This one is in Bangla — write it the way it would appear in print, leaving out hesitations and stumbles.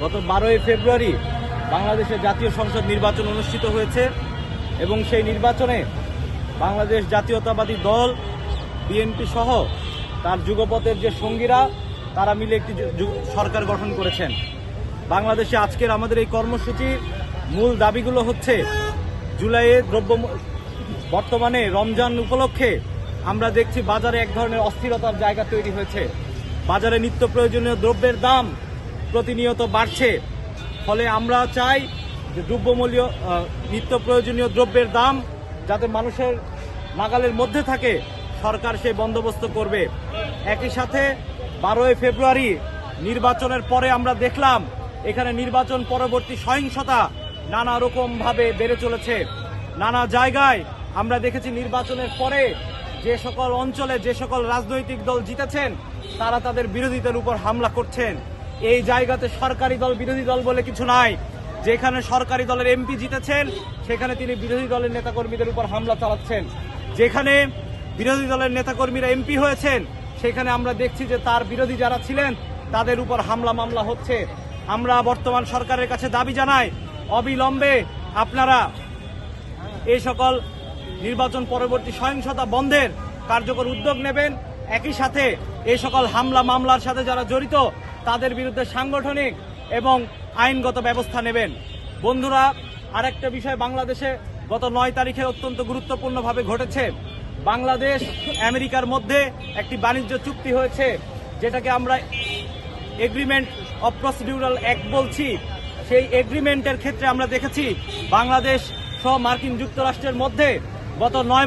গত 12ই ফেব্রুয়ারি বাংলাদেশের জাতীয় সংসদ নির্বাচন অনুষ্ঠিত হয়েছে এবং সেই নির্বাচনে বাংলাদেশ জাতীয়তাবাদী দল বিএনপি সহ তার যুগপথের যে সঙ্গীরা তারা মিলে একটি সরকার গঠন করেছেন। বাংলাদেশে আজকের আমাদের এই কর্মসূচির মূল দাবিগুলো হচ্ছে জুলাইয়ে বর্তমানে রমজান উপলক্ষে আমরা দেখছি বাজারে এক ধরনের অস্থিরতার জায়গা তৈরি হয়েছে। বাজারে নিত্য প্রয়োজনীয় দ্রব্যের দাম প্রতিনিয়ত বাড়ছে। ফলে আমরা চাই যে দ্রব্যমূল্য নিত্য প্রয়োজনীয় দ্রব্যের দাম যাতে মানুষের নাগালের মধ্যে থাকে, সরকার সেই বন্দোবস্ত করবে। একই সাথে 12ই ফেব্রুয়ারি নির্বাচনের পরে আমরা দেখলাম এখানে নির্বাচন পরবর্তী সহিংসতা নানা রকমভাবে বেড়ে চলেছে। নানা জায়গায় আমরা দেখেছি নির্বাচনের পরে যে সকল অঞ্চলে যে সকল রাজনৈতিক দল জিতেছেন তারা তাদের বিরোধীদের উপর হামলা করছেন। এই জায়গাতে সরকারি দল বিরোধী দল বলে কিছু নাই। যেখানে সরকারি দলের এমপি জিতেছেন সেখানে তিনি বিরোধী দলের নেতাকর্মীদের উপর হামলা চালাচ্ছেন। যেখানে বিরোধী দলের নেতাকর্মীরা এমপি হয়েছেন সেখানে আমরা দেখছি যে তার বিরোধী যারা ছিলেন তাদের উপর হামলা মামলা হচ্ছে। আমরা বর্তমান সরকারের কাছে দাবি জানাই, অবিলম্বে আপনারা এই সকল নির্বাচন পরবর্তী সহিংসতা বন্ধের কার্যকর উদ্যোগ নেবেন। একই সাথে এই সকল হামলা মামলার সাথে যারা জড়িত তাদের বিরুদ্ধে সাংগঠনিক এবং আইনগত ব্যবস্থা নেবেন। বন্ধুরা, আরেকটা বিষয় বাংলাদেশে গত 9 তারিখে অত্যন্ত গুরুত্বপূর্ণভাবে ঘটেছে। বাংলাদেশ আমেরিকার মধ্যে একটি বাণিজ্য চুক্তি হয়েছে, যেটাকে আমরা এগ্রিমেন্ট অফ প্রসিডিউরাল অ্যাক্ট বলছি। সেই এগ্রিমেন্টের ক্ষেত্রে আমরা দেখেছি বাংলাদেশ সহ মার্কিন যুক্তরাষ্ট্রের মধ্যে গত 9